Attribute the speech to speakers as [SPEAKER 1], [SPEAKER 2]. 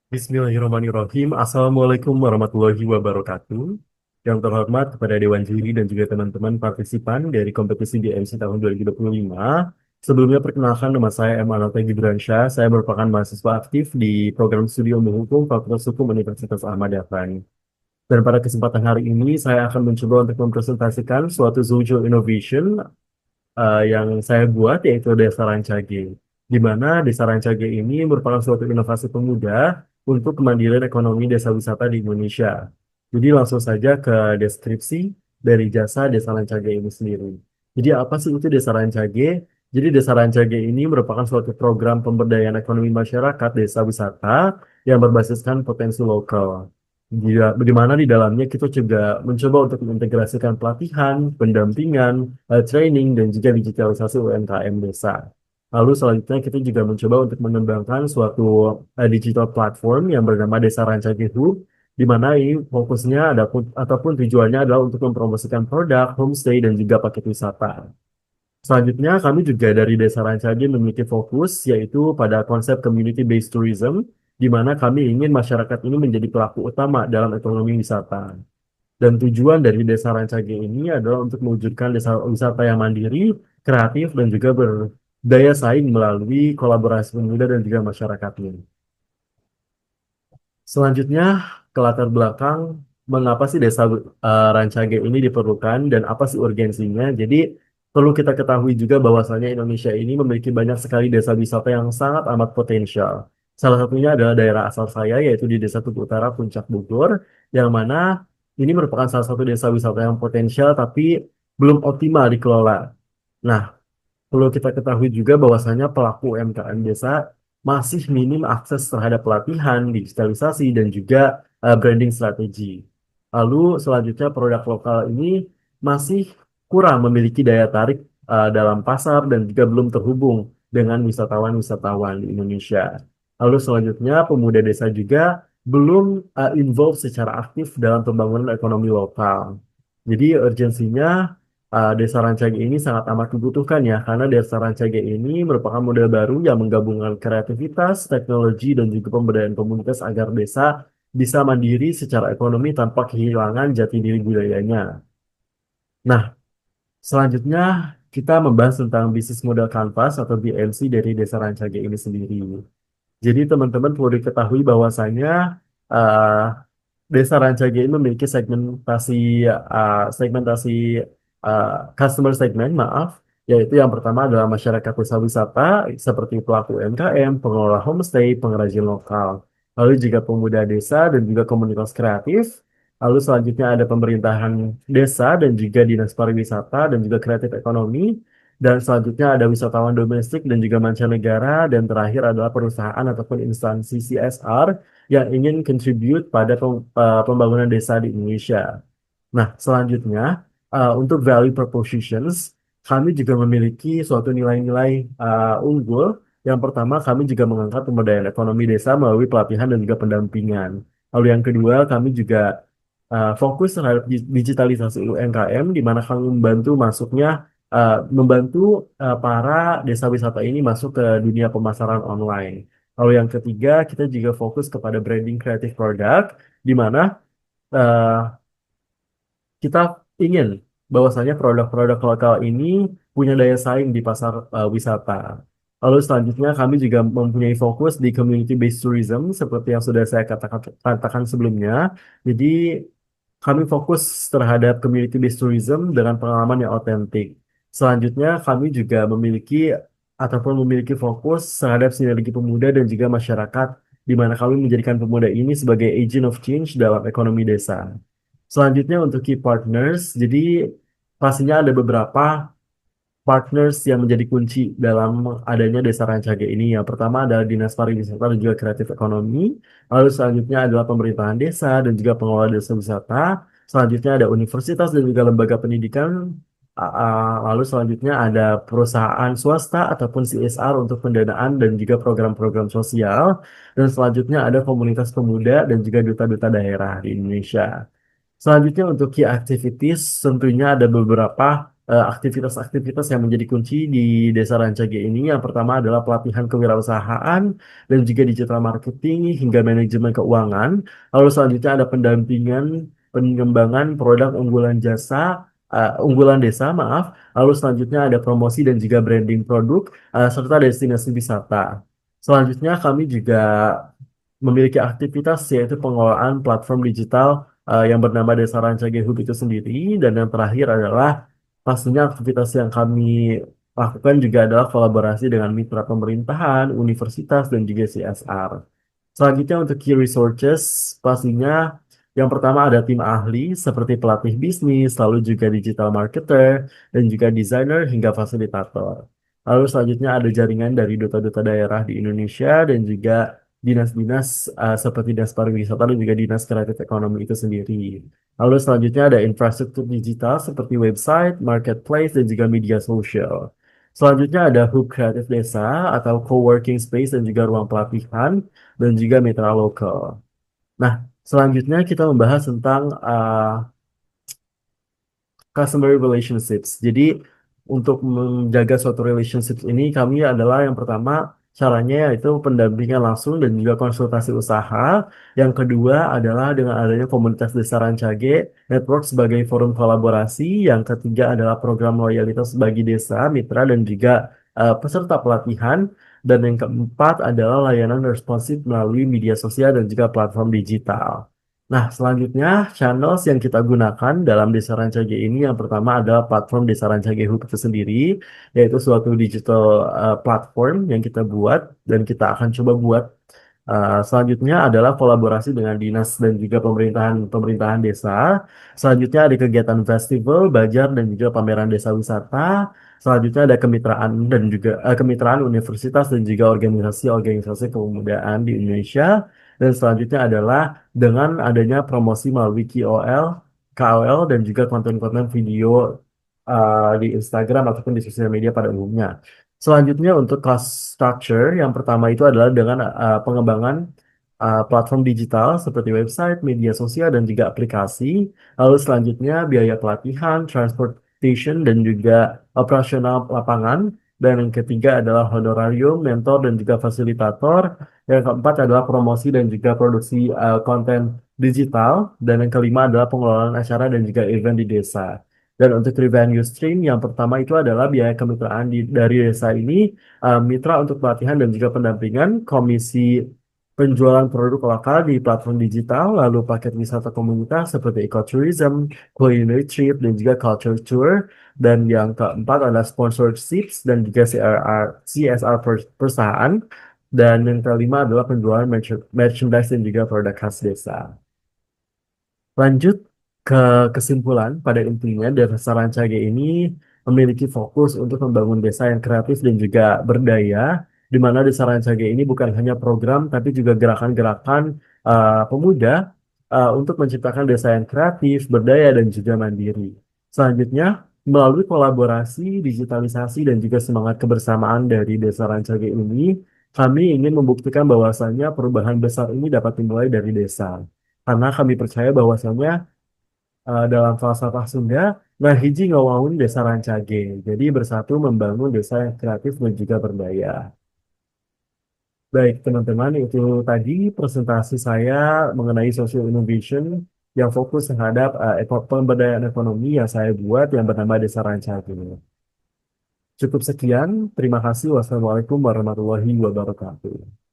[SPEAKER 1] Bismillahirrahmanirrahim. Assalamualaikum warahmatullahi wabarakatuh. Yang terhormat kepada Dewan Juri dan juga teman-teman partisipan dari kompetisi DMC tahun 2025. Sebelumnya perkenalkan nama saya M. Ananta Gibransyah. Saya merupakan mahasiswa aktif di program studi ilmu hukum Fakultas Hukum Universitas Ahmad Yani. Dan pada kesempatan hari ini saya akan mencoba untuk mempresentasikan suatu social innovation yang saya buat yaitu Desa Rancage. Di mana Desa Rancage ini merupakan suatu inovasi pemuda untuk kemandirian ekonomi desa wisata di Indonesia. Jadi langsung saja ke deskripsi dari jasa Desa Rancage ini sendiri. Jadi apa sih itu Desa Rancage? Jadi Desa Rancage ini merupakan suatu program pemberdayaan ekonomi masyarakat desa wisata yang berbasiskan potensi lokal. Di mana di dalamnya kita juga mencoba untuk mengintegrasikan pelatihan, pendampingan, training, dan juga digitalisasi UMKM desa. Lalu selanjutnya kita juga mencoba untuk mengembangkan suatu digital platform yang bernama Desa Rancage Hub, di mana ini fokusnya ataupun tujuannya adalah untuk mempromosikan produk, homestay, dan juga paket wisata. Selanjutnya, kami juga dari Desa Rancage memiliki fokus yaitu pada konsep community-based tourism, di mana kami ingin masyarakat ini menjadi pelaku utama dalam ekonomi wisata. Dan tujuan dari Desa Rancage ini adalah untuk mewujudkan desa wisata yang mandiri, kreatif, dan juga berdaya saing melalui kolaborasi pemuda dan juga masyarakatnya. Selanjutnya, ke latar belakang, mengapa sih Desa Rancage ini diperlukan dan apa sih urgensinya? Jadi, perlu kita ketahui juga bahwasannya Indonesia ini memiliki banyak sekali desa wisata yang sangat amat potensial. Salah satunya adalah daerah asal saya, yaitu di Desa Tugu Utara, Puncak Bogor, yang mana ini merupakan salah satu desa wisata yang potensial tapi belum optimal dikelola. Nah, perlu kita ketahui juga bahwasanya pelaku UMKM desa masih minim akses terhadap pelatihan, digitalisasi, dan juga branding strategi. Lalu selanjutnya produk lokal ini masih kurang memiliki daya tarik dalam pasar dan juga belum terhubung dengan wisatawan-wisatawan di Indonesia. Lalu selanjutnya pemuda desa juga belum involve secara aktif dalam pembangunan ekonomi lokal. Jadi urgensinya Desa Rancage ini sangat amat dibutuhkan ya, karena Desa Rancage ini merupakan model baru yang menggabungkan kreativitas, teknologi, dan juga pemberdayaan komunitas agar desa bisa mandiri secara ekonomi tanpa kehilangan jati diri budayanya. Nah, selanjutnya kita membahas tentang bisnis model kanvas atau BMC dari Desa Rancage ini sendiri. Jadi teman-teman perlu diketahui bahwasanya uh, Desa Rancage ini memiliki segmentasi customer segment, maaf, yaitu yang pertama adalah masyarakat desa wisata seperti pelaku UMKM, pengelola homestay, pengrajin lokal, lalu juga pemuda desa dan juga komunitas kreatif. Lalu selanjutnya ada pemerintahan desa dan juga dinas pariwisata dan juga kreatif ekonomi. Dan selanjutnya ada wisatawan domestik dan juga mancanegara. Dan terakhir adalah perusahaan ataupun instansi CSR yang ingin contribute pada pembangunan desa di Indonesia. Nah, selanjutnya untuk value propositions, kami juga memiliki suatu nilai-nilai unggul. Yang pertama, kami juga mengangkat pemberdayaan ekonomi desa melalui pelatihan dan juga pendampingan. Lalu yang kedua, kami juga fokus terhadap digitalisasi UMKM, di mana kami membantu para desa wisata ini masuk ke dunia pemasaran online. Lalu yang ketiga, kita juga fokus kepada branding kreatif produk, di mana eh, kita ingin bahwasanya produk-produk lokal ini punya daya saing di pasar wisata. Lalu selanjutnya kami juga mempunyai fokus di community-based tourism seperti yang sudah saya katakan sebelumnya. Jadi kami fokus terhadap community-based tourism dengan pengalaman yang otentik. Selanjutnya kami juga memiliki fokus terhadap sinergi pemuda dan juga masyarakat, di mana kami menjadikan pemuda ini sebagai agent of change dalam ekonomi desa. Selanjutnya untuk key partners, jadi pastinya ada beberapa partners yang menjadi kunci dalam adanya Desa Rancage ini. Yang pertama adalah Dinas Pariwisata dan juga Kreatif Ekonomi. Lalu selanjutnya adalah pemerintahan desa dan juga pengelola desa wisata. Selanjutnya ada universitas dan juga lembaga pendidikan. Lalu selanjutnya ada perusahaan swasta ataupun CSR untuk pendanaan dan juga program-program sosial. Dan selanjutnya ada komunitas pemuda dan juga duta-duta daerah di Indonesia. Selanjutnya untuk key activities tentunya ada beberapa aktivitas-aktivitas yang menjadi kunci di Desa Rancage ini. Yang pertama adalah pelatihan kewirausahaan dan juga digital marketing hingga manajemen keuangan. Lalu selanjutnya ada pendampingan pengembangan produk unggulan desa, maaf. Lalu selanjutnya ada promosi dan juga branding produk serta destinasi wisata. Selanjutnya kami juga memiliki aktivitas yaitu pengelolaan platform digital yang bernama Desa Rancage Hub itu sendiri. Dan yang terakhir adalah pastinya aktivitas yang kami lakukan juga adalah kolaborasi dengan mitra pemerintahan, universitas, dan juga CSR. Selanjutnya untuk key resources, pastinya yang pertama ada tim ahli seperti pelatih bisnis, lalu juga digital marketer, dan juga desainer hingga fasilitator. Lalu selanjutnya ada jaringan dari duta-duta daerah di Indonesia dan juga dinas-dinas seperti Dinas Pariwisata dan juga Dinas Kreatif Ekonomi itu sendiri. Lalu selanjutnya ada infrastruktur digital seperti website, marketplace, dan juga media sosial. Selanjutnya ada hub kreatif desa atau co-working space dan juga ruang pelatihan dan juga mitra lokal. Nah, selanjutnya kita membahas tentang customer relationships. Jadi untuk menjaga suatu relationships ini kami adalah yang pertama caranya yaitu pendampingan langsung dan juga konsultasi usaha. Yang kedua adalah dengan adanya komunitas desa Rancage, network sebagai forum kolaborasi. Yang ketiga adalah program loyalitas bagi desa, mitra dan juga peserta pelatihan. Dan yang keempat adalah layanan responsif melalui media sosial dan juga platform digital. Nah, selanjutnya channels yang kita gunakan dalam Desa Rancage ini yang pertama adalah platform Desa Rancage Hub itu sendiri, yaitu suatu digital platform yang kita buat dan kita akan coba buat. Selanjutnya adalah kolaborasi dengan dinas dan juga pemerintahan desa. Selanjutnya ada kegiatan festival, bazar dan juga pameran desa wisata. Selanjutnya ada kemitraan dan juga kemitraan universitas dan juga organisasi-organisasi kepemudaan di Indonesia. Dan selanjutnya adalah dengan adanya promosi melalui KOL dan juga konten-konten video di Instagram ataupun di sosial media pada umumnya. Selanjutnya untuk cost structure, yang pertama itu adalah dengan pengembangan platform digital seperti website, media sosial, dan juga aplikasi. Lalu selanjutnya biaya pelatihan, transportation, dan juga operasional lapangan. Dan yang ketiga adalah honorarium, mentor, dan juga fasilitator. Yang keempat adalah promosi dan juga produksi konten digital. Dan yang kelima adalah pengelolaan acara dan juga event di desa. Dan untuk revenue stream, yang pertama itu adalah biaya kemitraan dari desa ini, mitra untuk pelatihan dan juga pendampingan, komisi penjualan produk lokal di platform digital, lalu paket wisata komunitas seperti ecotourism, culinary trip, dan juga culture tour. Dan yang keempat adalah sponsorships dan juga CSR perusahaan. Dan yang kelima adalah penjualan merchandise dan juga produk khas desa. Lanjut ke kesimpulan, pada intinya Desa Rancage ini memiliki fokus untuk membangun desa yang kreatif dan juga berdaya, di mana Desa Rancage ini bukan hanya program, tapi juga gerakan-gerakan pemuda untuk menciptakan desa yang kreatif, berdaya, dan juga mandiri. Selanjutnya, melalui kolaborasi, digitalisasi, dan juga semangat kebersamaan dari Desa Rancage ini, kami ingin membuktikan bahwasannya perubahan besar ini dapat dimulai dari desa. Karena kami percaya bahwasannya dalam falsafah Sunda, nah hiji ngawahun desa Rancage. Jadi bersatu membangun desa yang kreatif dan juga berdaya. Baik, teman-teman, itu tadi presentasi saya mengenai social innovation yang fokus terhadap pemberdayaan ekonomi yang saya buat yang bernama Desa Rancage. Cukup sekian, terima kasih. Wassalamualaikum warahmatullahi wabarakatuh.